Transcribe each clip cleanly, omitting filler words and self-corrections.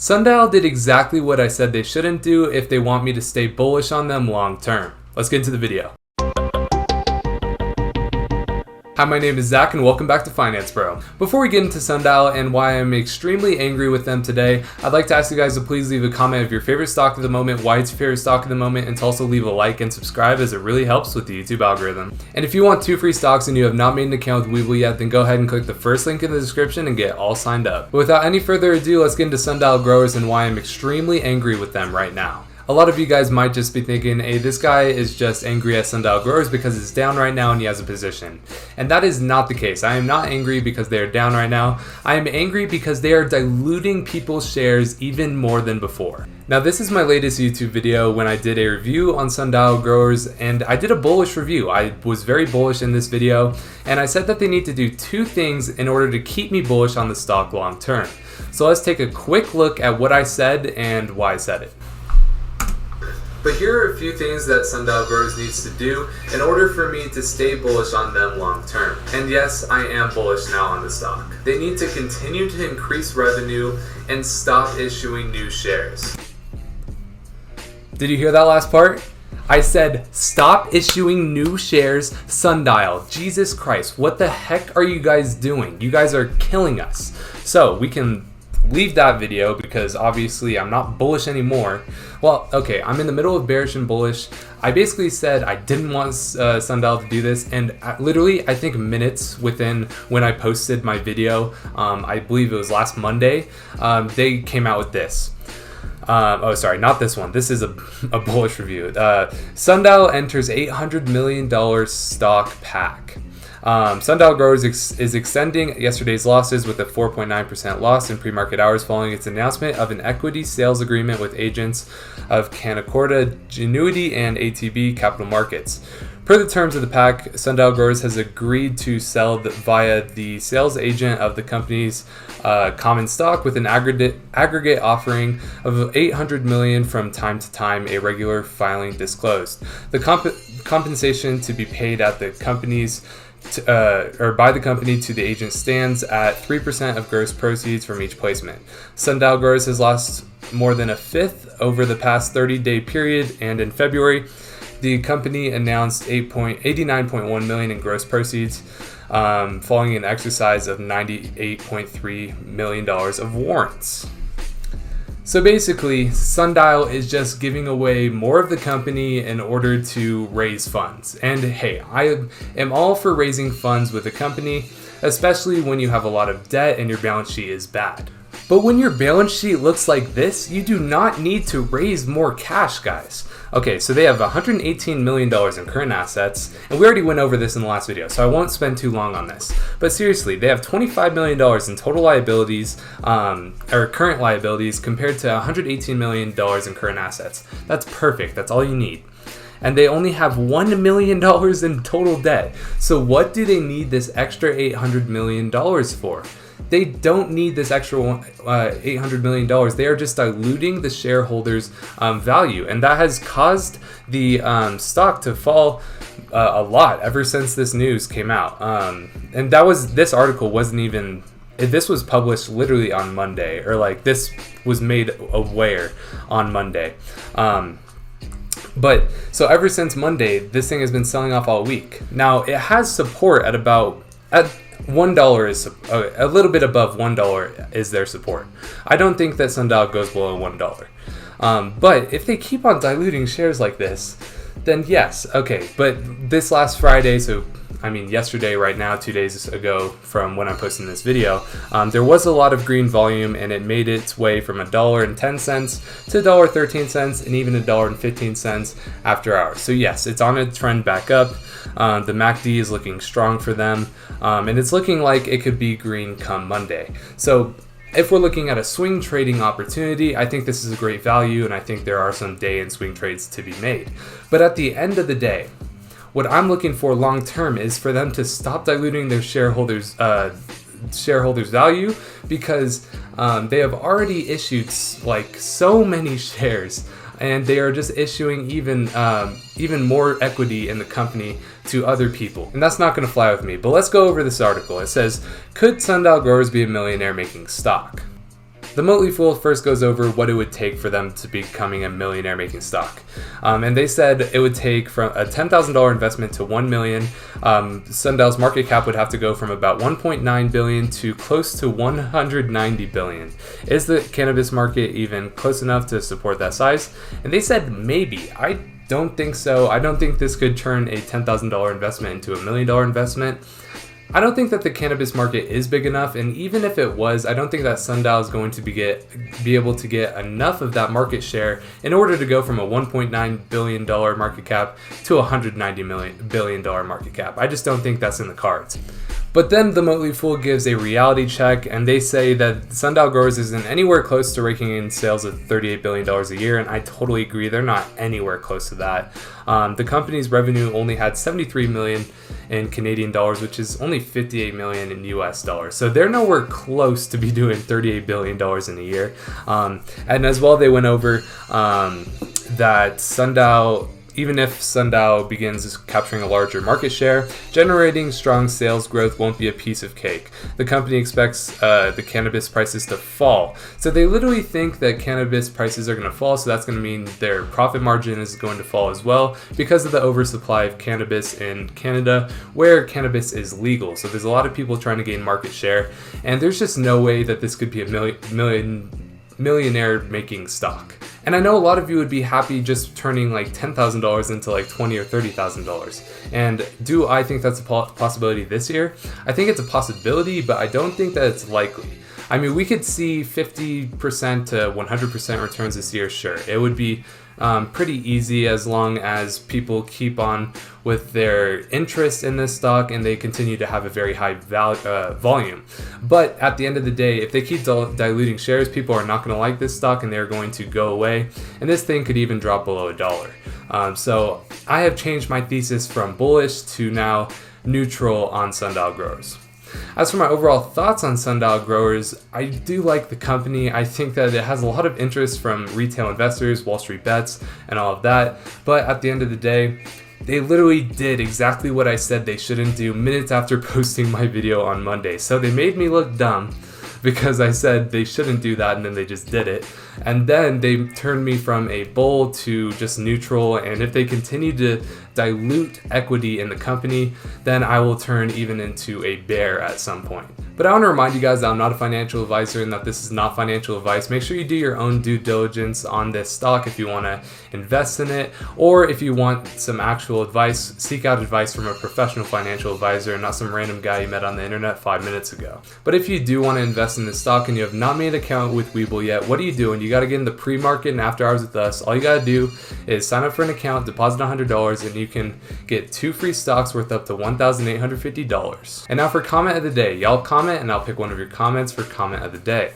Sundial did exactly what I said they shouldn't do if they want me to stay bullish on them long term. Let's get into the video. Hi, my name is Zach and welcome back to Finance Bro. Before we get into Sundial and why I'm extremely angry with them today, I'd like to ask you guys to please leave a comment of your favorite stock of the moment, why it's your favorite stock of the moment, and to also leave a like and subscribe as it really helps with the YouTube algorithm. And if you want 2 free stocks and you have not made an account with WeBull yet, then go ahead and click the first link in the description and get all signed up. But without any further ado, let's get into Sundial Growers and why I'm extremely angry with them right now. A lot of you guys might just be thinking, hey, this guy is just angry at Sundial Growers because it's down right now and he has a position. And that is not the case. I am not angry because they are down right now. I am angry because they are diluting people's shares even more than before. Now, this is my latest YouTube video when I did a review on Sundial Growers, and I did a bullish review. I was very bullish in this video, and I said that they need to do 2 things in order to keep me bullish on the stock long term. So let's take a quick look at what I said and why I said it. But here are a few things that Sundial Growers needs to do in order for me to stay bullish on them long term. And yes, I am bullish now on the stock. They need to continue to increase revenue and stop issuing new shares. Did you hear that last part? I said, stop issuing new shares, Sundial. Jesus Christ, what the heck are you guys doing? You guys are killing us. So we can leave that video because obviously I'm not bullish anymore. Well, okay, I'm in the middle of bearish and bullish. I basically said I didn't want Sundial to do this, and literally I think minutes within when I posted my video, I believe it was last Monday, they came out with this. Oh, sorry, not this one. This is a bullish review. Sundial enters $800 million stock pack. Sundial Growers is extending yesterday's losses with a 4.9% loss in pre-market hours following its announcement of an equity sales agreement with agents of Canaccord Genuity and ATB Capital Markets. Per the terms of the pack, Sundial Growers has agreed to sell via the sales agent of the company's common stock with an aggregate offering of $800 million from time to time, a regular filing disclosed. The compensation to be paid at the company's by the company to the agent stands at 3% of gross proceeds from each placement. Sundial Growers has lost more than a fifth over the past 30-day period, and in February, the company announced $89.1 million in gross proceeds following an exercise of $98.3 million of warrants. So basically, Sundial is just giving away more of the company in order to raise funds. And hey, I am all for raising funds with a company, especially when you have a lot of debt and your balance sheet is bad. But when your balance sheet looks like this, you do not need to raise more cash, guys. Okay, so they have $118 million in current assets, and we already went over this in the last video, so I won't spend too long on this. But seriously, they have $25 million in total liabilities, or current liabilities, compared to $118 million in current assets. That's perfect, that's all you need. And they only have $1 million in total debt. So what do they need this extra $800 million for? They don't need this extra $800 million. They are just diluting the shareholders' value. And that has caused the stock to fall a lot ever since this news came out. And this article wasn't even, this was published literally on Monday, or like this was made aware on Monday. But so ever since Monday, this thing has been selling off all week. Now it has support at $1 is a little bit above $1 is their support. I don't think that Sundial goes below $1. But if they keep on diluting shares like this, then yes, okay. But this last Friday, so I mean yesterday right now, 2 days ago from when I'm posting this video, there was a lot of green volume and it made its way from $1.10 to $1.13 and even $1.15 after hours. So yes, it's on a trend back up. The MACD is looking strong for them, and it's looking like it could be green come Monday. So if we're looking at a swing trading opportunity, I think this is a great value, and I think there are some day and swing trades to be made. But at the end of the day, what I'm looking for long term is for them to stop diluting their shareholders' value, because they have already issued like so many shares, and they are just issuing even more equity in the company to other people, and that's not going to fly with me. But let's go over this article. It says, could Sundial Growers be a millionaire making stock? The Motley Fool first goes over what it would take for them to becoming a millionaire making stock. And they said it would take from a $10,000 investment to $1 million. SNDL's market cap would have to go from about $1.9 billion to close to $190 billion. Is the cannabis market even close enough to support that size? And they said maybe. I don't think so. I don't think this could turn a $10,000 investment into $1 million investment. I don't think that the cannabis market is big enough, and even if it was, I don't think that SNDL is going to be able to get enough of that market share in order to go from a $1.9 billion market cap to a $190 billion market cap. I just don't think that's in the cards. But then the Motley Fool gives a reality check, and they say that SNDL Growers isn't anywhere close to raking in sales of $38 billion a year, and I totally agree. They're not anywhere close to that. The company's revenue only had $73 million in Canadian dollars, which is only $58 million in US dollars. So they're nowhere close to be doing $38 billion in a year. And as well, they went over that SNDL, even if SNDL begins capturing a larger market share, generating strong sales growth won't be a piece of cake. The company expects the cannabis prices to fall. So they literally think that cannabis prices are going to fall, so that's going to mean their profit margin is going to fall as well because of the oversupply of cannabis in Canada, where cannabis is legal. So there's a lot of people trying to gain market share, and there's just no way that this could be a millionaire making stock. And I know a lot of you would be happy just turning like $10,000 into like $20,000 or $30,000. And do I think that's a possibility this year? I think it's a possibility, but I don't think that it's likely. I mean, we could see 50% to 100% returns this year, sure. It would be pretty easy as long as people keep on with their interest in this stock and they continue to have a very high volume. But at the end of the day, if they keep diluting shares, people are not going to like this stock and they're going to go away. And this thing could even drop below $1. So I have changed my thesis from bullish to now neutral on SNDL Growers. As for my overall thoughts on SNDL Growers, I do like the company. I think that it has a lot of interest from retail investors, Wall Street bets, and all of that. But at the end of the day, they literally did exactly what I said they shouldn't do minutes after posting my video on Monday. So they made me look dumb because I said they shouldn't do that, and then they just did it. And then they turned me from a bull to just neutral, and if they continue to dilute equity in the company, then I will turn even into a bear at some point. But I want to remind you guys that I'm not a financial advisor and that this is not financial advice. Make sure you do your own due diligence on this stock if you want to invest in it, or if you want some actual advice, seek out advice from a professional financial advisor and not some random guy you met on the internet 5 minutes ago. But if you do want to invest in this stock and you have not made an account with WeBull yet, what are you doing? You got to get in the pre-market and after hours with us. All you got to do is sign up for an account, deposit $100, and you can get 2 free stocks worth up to $1,850. And now for comment of the day. Y'all comment and I'll pick one of your comments for comment of the day.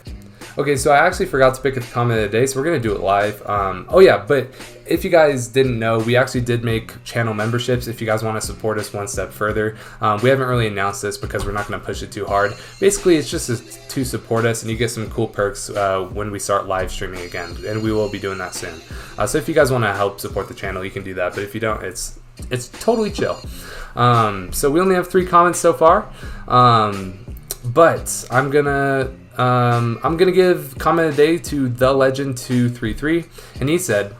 Okay, so I actually forgot to pick a comment of the day, so we're going to do it live. Oh yeah, but if you guys didn't know, we actually did make channel memberships if you guys want to support us one step further. We haven't really announced this because we're not going to push it too hard. Basically, it's just to support us, and you get some cool perks when we start live streaming again, and we will be doing that soon. So if you guys want to help support the channel, you can do that, but if you don't, it's totally chill. So we only have 3 comments so far, but I'm gonna give comment of the day to TheLegend233, and he said,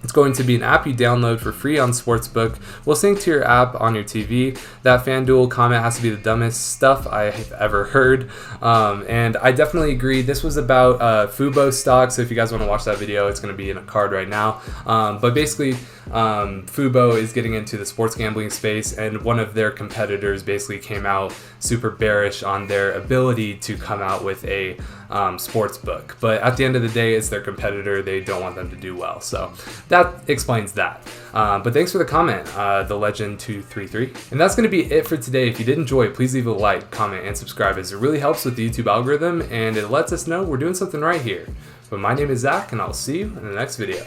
it's going to be an app you download for free on Sportsbook. We'll sync to your app on your TV. That FanDuel comment has to be the dumbest stuff I've ever heard. And I definitely agree. This was about Fubo stock, so if you guys want to watch that video, it's going to be in a card right now. But basically, Fubo is getting into the sports gambling space, and one of their competitors basically came out super bearish on their ability to come out with a sports book. But at the end of the day, it's their competitor. They don't want them to do well. So that explains that. But thanks for the comment, TheLegend233. And that's going to be it for today. If you did enjoy it, please leave a like, comment, and subscribe, as it really helps with the YouTube algorithm, and it lets us know we're doing something right here. But my name is Zach, and I'll see you in the next video.